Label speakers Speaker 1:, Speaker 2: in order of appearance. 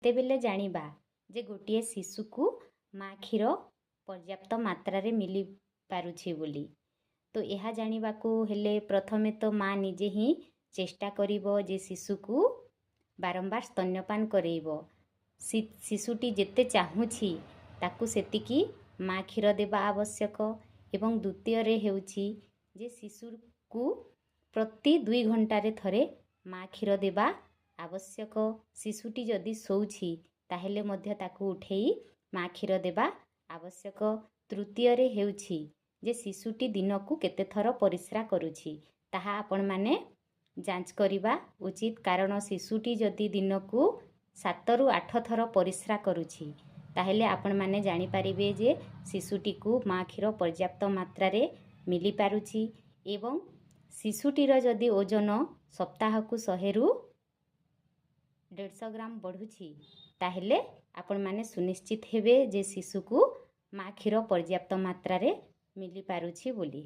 Speaker 1: तेबेले जानिबा जे गोटे शिशु को माँ क्षीर पर्याप्त मात्रा रे मिली पारुछि बोली। तो यह जानिबा को हेले प्रथमे तो माँ निजे ही चेष्टा करिबो जे शिशु को बारंबार स्तन्यपान करेइबो। शिशुटी जेते चाहुछि ताकू सेतिकी माँ क्षीर देबा आवश्यक। एवं द्वितीय रे हेउछि जे शिशु को प्रति 2 घंटा रे थरे माँ क्षीर देबा आवश्यक। शिशुटी जदि शोउछि ताहेले मध्य ताकू उठेई माँ क्षीर देबा आवश्यक। तृतीय रे हेउछि जे शिशुटी दिनकू केते थर परिस्रा करुछि ताहा आपण माने जांच करिबा उचित। कारण शिशुटी जदि दिनकू 7 रु 8 थर परिस्रा करुछि ताहेले आपण माने जानि पारिबे जे शिशुटी को माँ क्षीर पर्याप्त मात्रा रे मिली पारुछि। एवं शिशुटीर जदि ओजन सप्ताह को 100 रु 150 ग्राम बढ़ुछि ताहेले आपण माने सुनिश्चित हेबे जे शिशु को माँ क्षीर पर्याप्त मात्रा रे मिली पारुछि बोली।